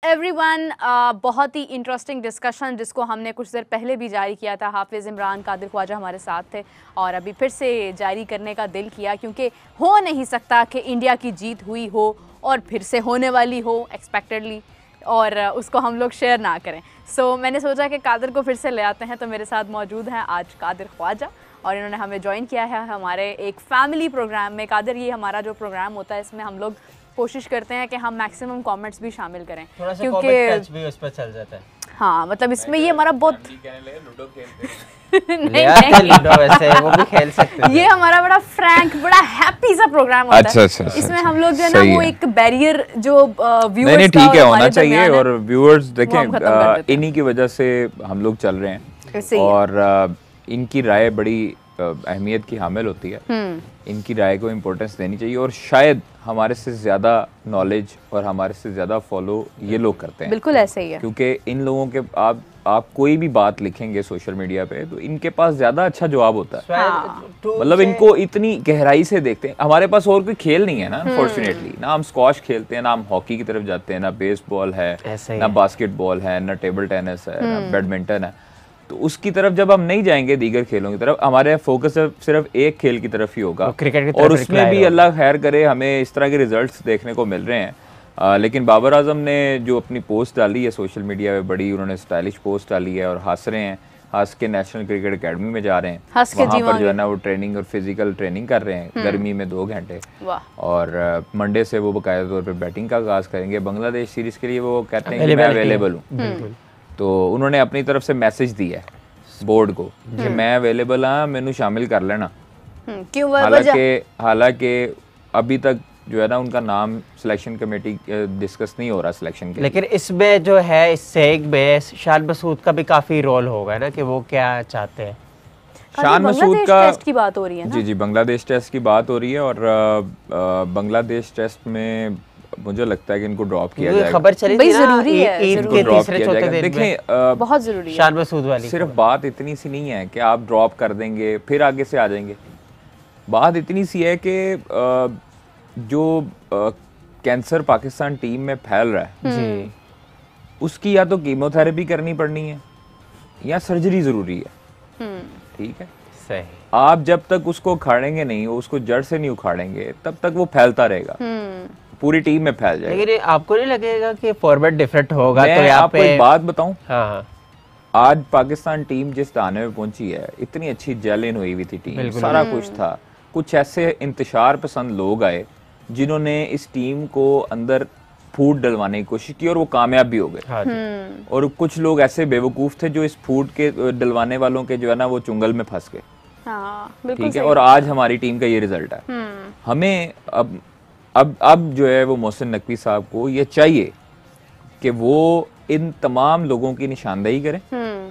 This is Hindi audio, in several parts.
एवरीवन, बहुत ही इंटरेस्टिंग डिस्कशन जिसको हमने कुछ देर पहले भी जारी किया था। हाफिज़ इमरान कादिर ख्वाजा हमारे साथ थे और अभी फिर से जारी करने का दिल किया, क्योंकि हो नहीं सकता कि इंडिया की जीत हुई हो और फिर से होने वाली हो एक्सपेक्टेडली और उसको हम लोग शेयर ना करें। सो मैंने सोचा कि कादिर को फिर से ले आते हैं। तो मेरे साथ मौजूद हैं आज कादिर ख्वाजा और इन्होंने हमें ज्वाइन किया है हमारे एक फैमिली प्रोग्राम में। कादिर, ये हमारा जो प्रोग्राम होता है इसमें हम लोग कोशिश करते हैं कि हम मैक्सिमम कमेंट्स भी शामिल करें, क्योंकि टच भी उस पर चल जाता है। हाँ, मतलब इसमें ये हमारा बहुत लूडो खेलते हैं लूडो वैसे वो भी खेल सकते हैं। ये हमारा बड़ा फ्रैंक, बड़ा हैप्पी सा प्रोग्राम होता है। अच्छा, इसमें हम लोग जो है ना वो एक बैरियर जो व्यूअर्स नहीं ठीक है होना चाहिए और व्यूअर्स देखें इन्हीं की वजह से हम लोग चल रहे हैं और इनकी राय बड़ी अहमियत की हामिल होती है। इनकी राय को इम्पोर्टेंस देनी चाहिए और शायद हमारे से ज़्यादा नॉलेज और हमारे से ज़्यादा फॉलो ये लोग करते हैं। बिल्कुल ऐसे ही है, क्योंकि इन लोगों के आप कोई भी बात लिखेंगे सोशल मीडिया पे तो इनके पास ज़्यादा अच्छा जवाब होता है। मतलब इनको इतनी गहराई से देखते हैं। हमारे पास और कोई खेल नहीं है ना, अनफॉर्चुनेटली। ना हम स्क्वाश खेलते हैं, ना हम हॉकी की तरफ जाते हैं, ना बेसबॉल है, ना बास्केटबॉल है, ना टेबल टेनिस है, ना बैडमिंटन है। तो उसकी तरफ जब हम नहीं जाएंगे दीगर खेलों की तरफ, हमारे फोकस सिर्फ एक खेल की तरफ ही होगा, क्रिकेट और उसमें भी अल्लाह खैर करे हमें इस तरह के रिजल्ट्स देखने को मिल रहे हैं। लेकिन बाबर आजम ने जो अपनी पोस्ट डाली है सोशल मीडिया पे, बड़ी उन्होंने स्टाइलिश पोस्ट डाली है और हंस रहे हैं, हंस के नेशनल क्रिकेट एकेडमी में जा रहे हैं, वहाँ पर जो है ना वो ट्रेनिंग और फिजिकल ट्रेनिंग कर रहे हैं गर्मी में 2 घंटे और मंडे से वो बाकायदा तौर पर बैटिंग का आगाज करेंगे। बांग्लादेश सीरीज के लिए वो कहते हैं कि मैं अवेलेबल हूँ। तो उन्होंने अपनी तरफ से मैसेज दिया है बोर्ड को कि मैं अवेलेबल हाँ, मैनू शामिल कर लेना। हालांकि अभी तक जो है ना उनका नाम सिलेक्शन कमेटी डिस्कस नहीं हो रहा सिलेक्शन के, लेकिन इसमें जो है इससे एक बेस शान मसूद का भी काफी रोल होगा ना कि वो क्या चाहते हैं। शान मसूद का टेस्ट की बात हो रही है ना? जी बांग्लादेश टेस्ट की बात हो रही है और बांग्लादेश टेस्ट में मुझे लगता है कि इनको ड्रॉप किया जाएगा। खबर चली थी ना ईद के तीसरे चौथे दिन देखें बहुत जरूरी है शान मसूद वाली। सिर्फ बात इतनी सी नहीं है कि आप ड्रॉप कर देंगे फिर आगे से आ जाएंगे। बात इतनी सी है कि जो कैंसर पाकिस्तान टीम में फैल रहा है जी, उसकी या तो कीमोथेरेपी करनी पड़नी है या सर्जरी जरूरी है। ठीक है, सही। आप जब तक उसको उखाड़ेंगे नहीं, उसको जड़ से नहीं उखाड़ेंगे, तब तक वो फैलता रहेगा, पूरी टीम में फैल जाएगा। लेकिन आपको नहीं लगेगा कि फॉर्मेट डिफरेंट होगा? मैं तो यहाँ आपको एक बात बताऊं, हाँ। आज पाकिस्तान टीम जिस दाने में पहुंची है, इतनी अच्छी जेल इन हुई हुई थी टीम, सारा कुछ था। कुछ ऐसे इंतशार पसंद लोग आए जिन्होंने इस टीम को अंदर फूड डलवाने की कोशिश की और वो कामयाब भी हो गए। हाँ और कुछ लोग ऐसे बेवकूफ थे जो इस फूड के डलवाने वालों के जो है ना वो चुंगल में फंस गए। ठीक है, और आज हमारी टीम का ये रिजल्ट है। हमें अब जो है वो मोहसिन नकवी साहब को ये चाहिए कि वो इन तमाम लोगों की निशानदेही करें,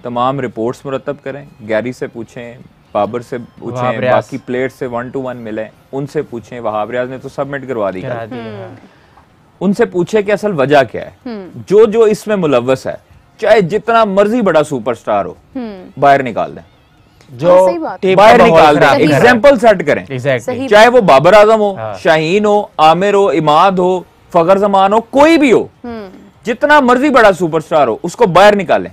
तमाम रिपोर्ट्स मुरतब करें, गैरी से पूछें, बाबर से पूछें, बाकी प्लेयर से 1 to 1 मिलें, उनसे पूछें। वहाब रियाज ने तो सबमिट करवा दी, उनसे पूछे कि असल वजह क्या है। जो इसमें मुलव्वस है, चाहे जितना मर्जी बड़ा सुपरस्टार हो, बाहर निकाल दें, जो बाहर निकाल दें, एग्जाम्पल सेट करें। चाहे वो बाबर आजम हो, शाहीन हो, आमिर हो, इमाद हो, फखर जमान हो, कोई भी हो, जितना मर्जी बड़ा सुपरस्टार हो, उसको बाहर निकालें।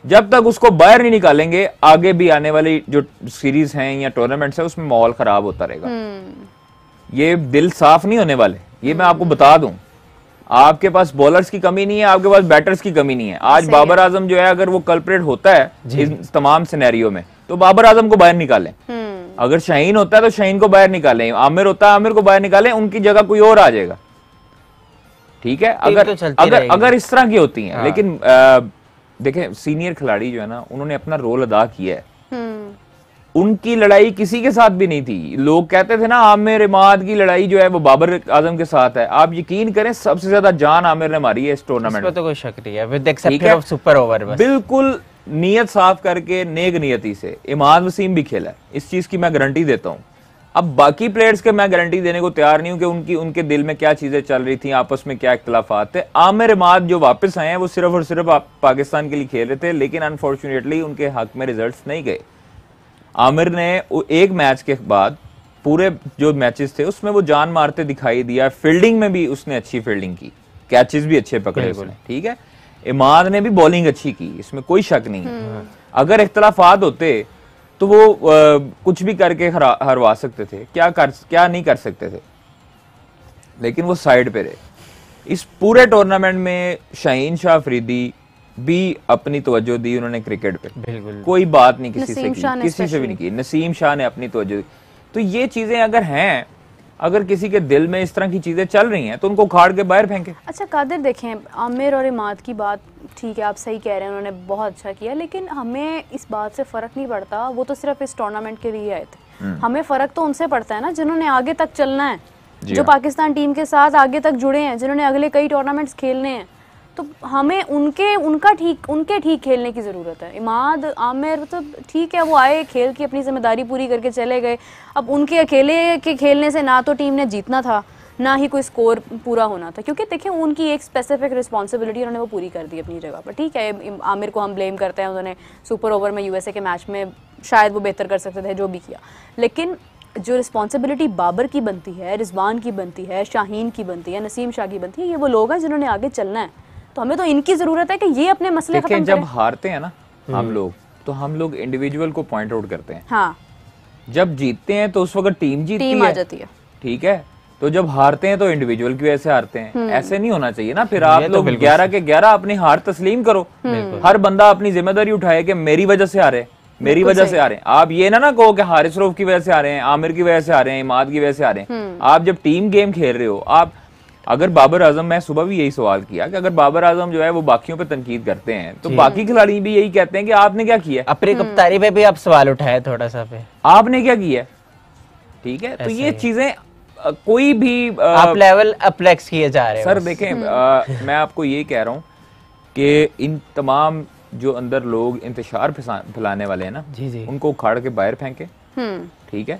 जब तक उसको बाहर नहीं निकालेंगे, आगे भी आने वाली जो सीरीज हैं या टूर्नामेंट्स है उसमें माहौल खराब होता रहेगा। ये दिल साफ नहीं होने वाले, ये मैं आपको बता दूं। आपके पास बॉलर्स की कमी नहीं है, आपके पास बैटर्स की कमी नहीं है। आज बाबर आजम जो है, अगर वो कल्प्रेट होता है इन तमाम सिनेरियो में, तो बाबर आजम को बाहर निकालें। अगर शाहीन होता है तो शाहीन को बाहर निकालें, आमिर होता है आमिर को बाहर निकालें, उनकी जगह कोई और आ जाएगा। ठीक है, अगर इस तरह की होती हैं। लेकिन देखें, सीनियर खिलाड़ी जो है ना, उन्होंने अपना रोल अदा किया है। उनकी लड़ाई किसी के साथ भी नहीं थी। लोग कहते थे ना आमिर इमाद की लड़ाई जो है वो बाबर आजम के साथ है। आप यकीन करें, सबसे ज्यादा जान आमिर ने मारी है इस टूर्नामेंट में, तो कोई शक नहीं है। With exception of super over, बिल्कुल नीयत साफ करके, नेक नियति से। इमाद वसीम भी खेला है, इस चीज की मैं गारंटी देता हूँ। अब बाकी प्लेयर्स के मैं गारंटी देने को तैयार नहीं हूं कि उनके दिल में क्या चीजें चल रही थी, आपस में क्या इख्तलाफात थे। आमिर इमाद जो वापस आए हैं वो सिर्फ और सिर्फ पाकिस्तान के लिए खेल रहे थे, लेकिन अनफॉर्चुनेटली उनके हक में रिजल्ट्स नहीं गए। आमिर ने एक मैच के बाद पूरे जो मैचेस थे उसमें वो जान मारते दिखाई दिया, फील्डिंग में भी उसने अच्छी फील्डिंग की। कैचेस भी अच्छे पकड़े उसने, ठीक है। इमाद ने भी बॉलिंग अच्छी की, इसमें कोई शक नहीं है। अगर इख्तलाफात होते तो वो कुछ भी करके हरवा सकते थे, क्या नहीं कर सकते थे, लेकिन वो साइड पे रहे। इस पूरे टूर्नामेंट में शाहीन शाह अफरीदी भी अपनी तवज्जो दी उन्होंने क्रिकेट पे, बिल्कुल कोई बात नहीं किसी से की, किसी से भी नहीं की। नसीम शाह ने अपनी तवज्जो दी। तो ये चीजें अगर हैं, अगर किसी के दिल में इस तरह की चीजें चल रही हैं तो उनको उखाड़ के बाहर फेंके। अच्छा कादिर, देखें आमिर और इमाद की बात ठीक है, आप सही कह रहे हैं, उन्होंने बहुत अच्छा किया, लेकिन हमें इस बात से फ़र्क नहीं पड़ता, वो तो सिर्फ इस टूर्नामेंट के लिए आए थे। हमें फ़र्क तो उनसे पड़ता है ना जिन्होंने आगे तक चलना है, जो पाकिस्तान टीम के साथ आगे तक जुड़े हैं, जिन्होंने अगले कई टूर्नामेंट्स खेलने हैं। तो हमें उनके ठीक खेलने की ज़रूरत है। इमाद आमिर तो ठीक है, वो आए, खेल की अपनी जिम्मेदारी पूरी करके चले गए। अब उनके अकेले के खेलने से ना तो टीम ने जीतना था, ना ही कोई स्कोर पूरा होना था, क्योंकि देखें उनकी एक स्पेसिफिक रिस्पॉन्सिबिलिटी उन्होंने वो पूरी कर दी अपनी जगह पर। ठीक है, आमिर को हम ब्लेम करते हैं, उन्होंने सुपर ओवर में यूएसए के मैच में शायद वो बेहतर कर सकते थे, जो भी किया, लेकिन जो रिस्पॉन्सिबिलिटी बाबर की बनती है, रिजवान की बनती है, शाहीन की बनती है, नसीम शाह की बनती है, ये वो लोग हैं जिन्होंने आगे चलना है। तो हमें तो इनकी जरूरत है कि ये अपने मसले खत्म करें। जब हारते हैं ना हम लोग, तो हम लोग इंडिविजुअल को पॉइंट आउट करते हैं। हाँ। जब जीतते हैं तो उस वक्त टीम जीतती है, आ जाती है, ठीक है। तो जब हारते हैं तो इंडिविजुअल की वजह से हारते हैं। ऐसे नहीं होना चाहिए ना। फिर आप लोग 11 के 11 अपनी हार तस्लीम करो, हर बंदा अपनी जिम्मेदारी उठाए कि मेरी वजह से हारे, मेरी वजह से आ रहे हैं। आप ये ना कहो कि हारिस रऊफ की वजह से आ रहे हैं, आमिर की वजह से आ रहे हैं, इमाद की वजह से आ रहे हैं। आप जब टीम गेम खेल रहे हो, आप अगर बाबर आजम, मैं सुबह भी यही सवाल किया कि अगर बाबर आजम जो है वो बाकियों पे तनकीद करते हैं तो बाकी खिलाड़ी भी यही कहते हैं कि आपने क्या किया। अपनी कप्तानी पे भी आप सवाल उठाए थोड़ा सा पे, आपने क्या किया, ठीक है। तो ये चीजें कोई भी आप लेवल अपलेक्स किए जा रहे हैं सर। देखें मैं आपको ये कह रहा हूँ कि इन तमाम जो अंदर लोग इंतशार फैलाने वाले हैं ना, उनको उखाड़ के बाहर फेंके, ठीक है।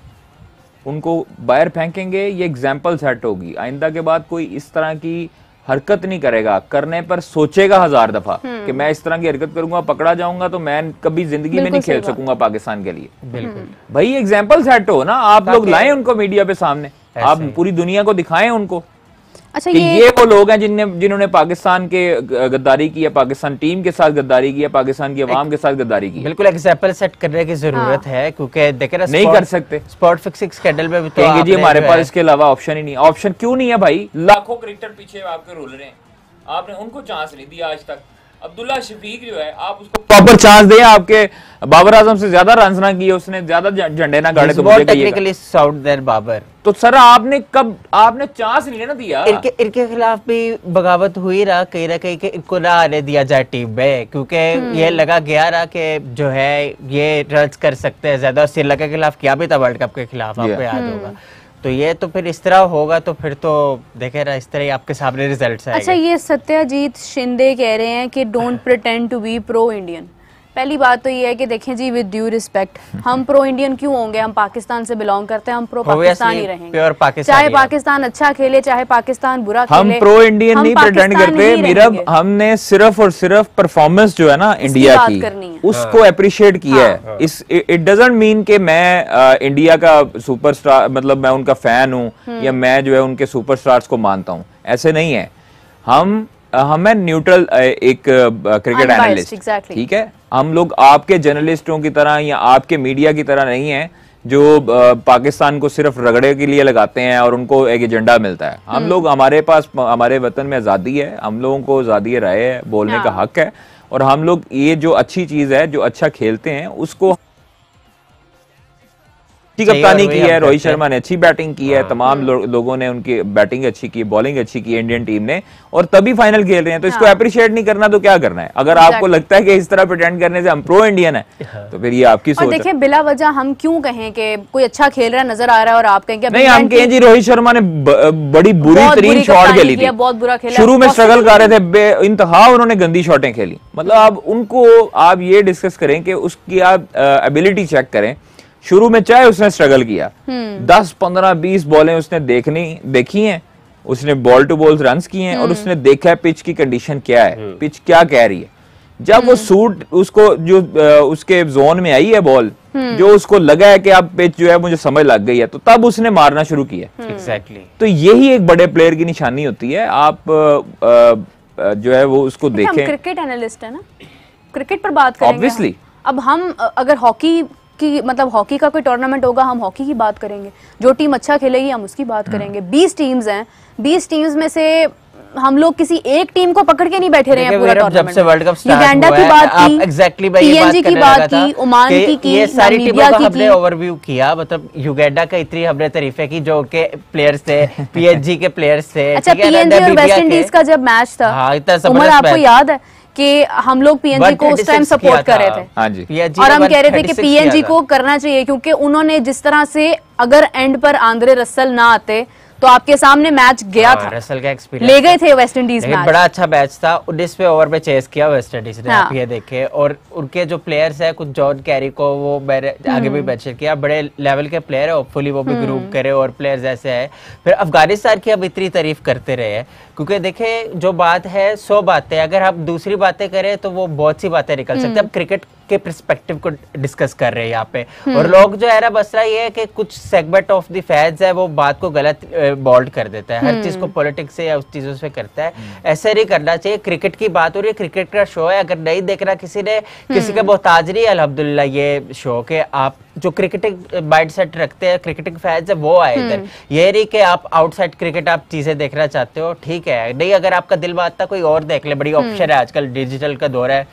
उनको बाहर फेंकेंगे, ये एग्जाम्पल सेट होगी। आइंदा के बाद कोई इस तरह की हरकत नहीं करेगा, करने पर सोचेगा 1000 दफा कि मैं इस तरह की हरकत करूंगा, पकड़ा जाऊंगा तो मैं कभी जिंदगी में नहीं खेल सकूंगा पाकिस्तान के लिए। बिल्कुल भाई एग्जाम्पल सेट हो ना, आप लोग लाएं उनको मीडिया पे सामने, आप पूरी दुनिया को दिखाएं उनको। अच्छा, कि ये वो लोग हैं जिन्होंने पाकिस्तान के गद्दारी की है, पाकिस्तान टीम के साथ गद्दारी की है, पाकिस्तान की आवाम के साथ गद्दारी की। बिल्कुल एग्जाम्पल सेट करने की जरूरत है, क्योंकि देखे ना नहीं कर सकते। स्पॉट फिक्सिंग स्कैंडल में भी तो कहेंगे जी हमारे पास इसके अलावा ऑप्शन ही नहीं। ऑप्शन क्यों नहीं है भाई? लाखों क्रिकेटर पीछे आपके रोल रहे हैं, आपने उनको चांस नहीं दिया आज तक। अब्दुल्ला शफीक जो है, आप उसको प्रॉपर चांस दें। आपके बाबर आजम से ज्यादा रन ना किए उसने, ज्यादा झंडे ना गाड़े, तो मुझे टेक्निकली साउंड देन बाबर। तो सर आपने चांस नहीं ना दिया। इनके खिलाफ भी बगावत हुई रहा कहीं ना कहीं कि इनको ना आने दिया जाए टीम में, क्योंकि ये लगा गया रहा कि जो है ये रन कर सकते हैं ज्यादा। श्रीलंका के खिलाफ किया भी था वर्ल्ड कप के खिलाफ, आपको याद होगा। तो ये तो फिर इस तरह होगा, तो फिर तो देखे ना इस तरह ही आपके सामने रिजल्ट्स आएंगे। अच्छा, ये सत्याजीत शिंदे कह रहे हैं कि don't pretend to be pro Indian. पहली बात तो ये है कि देखें जी, विद ड्यू रिस्पेक्ट, हम प्रो इंडियन क्यों होंगे? हम पाकिस्तान से बिलोंग करते हैं, हम प्रो पाकिस्तान ही रहेंगे। चाहे पाकिस्तान अच्छा खेले, चाहे पाकिस्तान बुरा खेले, हम प्रो इंडियन नहीं प्रिटेंड करते। मीरब, हमने सिर्फ और सिर्फ परफॉर्मेंस जो है ना इंडिया की, उसको अप्रिशिएट किया है। इट डजंट मीन कि मैं इंडिया का सुपरस्टार, मतलब मैं उनका फैन हूँ या मैं जो है उनके सुपरस्टार्स को मानता हूँ, ऐसे नहीं है। हमें न्यूट्रल एक क्रिकेट एनालिस्ट, ठीक है। हम लोग आपके जर्नलिस्टों की तरह या आपके मीडिया की तरह नहीं है जो पाकिस्तान को सिर्फ रगड़े के लिए लगाते हैं और उनको एक एजेंडा मिलता है। हम लोग, हमारे पास, हमारे वतन में आज़ादी है, हम लोगों को आज़ादी राय है, बोलने का हक है, और हम लोग ये जो अच्छी चीज है, जो अच्छा खेलते हैं, उसको कप्तानी की है, रोहित शर्मा ने अच्छी बैटिंग की है, तमाम लोगों ने उनकी बैटिंग अच्छी की, बॉलिंग अच्छी की इंडियन टीम ने, और तभी फाइनल खेल रहे हैं। तो इसको अप्रिशिएट नहीं करना तो क्या करना है? अगर आपको लगता है कि इस तरह प्रिटेंड करने से हम प्रो इंडियन है, तो फिर ये आपकी सोच है। देखिए, बिला वजह हम क्यों कहें कि कोई अच्छा खेल रहा नजर आ रहा है और आप कहें नहीं, हम कहें जी रोहित शर्मा ने बड़ी बुरी तरीन शॉट खेली थी, बहुत बुरा खेला, शुरू में स्ट्रगल कर रहे थे, बेइंतहा उन्होंने गंदी शॉटें खेली। मतलब आप उनको आप ये डिस्कस करें कि उसकी आप एबिलिटी चेक करें। शुरू में चाहे उसने स्ट्रगल किया, 10, 15, 20 बॉलें उसने देखी हैं, उसने बॉल टू बॉल रन्स किए हैं, और उसने देखा है पिच की कंडीशन क्या है, पिच क्या कह रही है। जब वो सूट उसको जो उसके जोन में आई है बॉल, जो उसको लगा है कि अब पिच जो है मुझे समझ लग गई है, तो तब उसने मारना शुरू किया। एग्जैक्टली। तो यही एक बड़े प्लेयर की निशानी होती है। आप जो है वो उसको देखें। हम क्रिकेट एनालिस्ट है ना, क्रिकेट पर बात करेंगे ऑब्वियसली। अब हम अगर हॉकी की मतलब हॉकी का कोई टूर्नामेंट होगा, हम हॉकी की बात करेंगे, जो टीम अच्छा खेलेगी हम उसकी बात करेंगे। 20 टीम्स हैं, 20 टीम्स में से हम लोग किसी एक टीम को पकड़ के नहीं बैठे रहे हैं पूरा टूर्नामेंट। जब से वर्ल्ड कप स्टार्ट युगांडा की बात की, एग्जैक्टली पीएनजी की बात की, ओमान की, ये सारी टीमों नामीबिया का की हमने ओवरव्यू किया। मतलब युगांडा का इतनी हमने तारीफें की जो उनके प्लेयर्स थे, पीएनजी के प्लेयर्स थे। अच्छा, पीएनजी और वेस्ट इंडीज का जब मैच था, उमर आपको याद है कि हम लोग पीएनजी को उस टाइम सपोर्ट कर रहे थे। हाँ जी। और हम कह रहे थे कि पीएनजी को करना चाहिए, क्योंकि उन्होंने जिस तरह से अगर एंड पर आंद्रे रसल ना आते तो आपके सामने मैच गया था। रसल का एक्सपीरियंस ले गए थे वेस्ट इंडीज मैच। बड़ा अच्छा मैच था। 19वें ओवर में चेस किया वेस्ट इंडीज ने। आप ये देखे, और उनके जो प्लेयर्स है, कुछ जॉन कैरी को वो मैंने आगे भी मेंशन किया, बड़े लेवल के प्लेयर है। होपफुली वो भी ग्रुप करे और प्लेयर्स ऐसे है। फिर अफगानिस्तान की अब इतनी तारीफ करते रहे हैं, क्योंकि देखे जो बात है 100 बातें, अगर हम दूसरी बातें करें तो वो बहुत सी बातें निकल सकती है। अब क्रिकेट के पर्सपेक्टिव को डिस्कस कर रहे हैं यहाँ पे, और लोग जो है ना, मसला ये है कि कुछ सेगमेंट ऑफ द फैंस है वो बात को गलत बोल्ड कर देता है, हर चीज को पॉलिटिक्स से या उस चीजों से करता है। ऐसे नहीं करना चाहिए। क्रिकेट की बात हो रही है, क्रिकेट का शो है, अगर नहीं देखना किसी ने, किसी का मोहताज नहीं है अल्हम्दुलिल्लाह ये शो के। आप जो क्रिकेटिंग माइंड सेट रखते हैं, क्रिकेटिंग फैंस है, वो आए इधर। ये नहीं कि आप आउटसाइड क्रिकेट आप चीजें देखना चाहते हो, ठीक है, नहीं अगर आपका दिल मानता कोई और देख ले, बड़ी ऑप्शन है आजकल, डिजिटल का दौर है,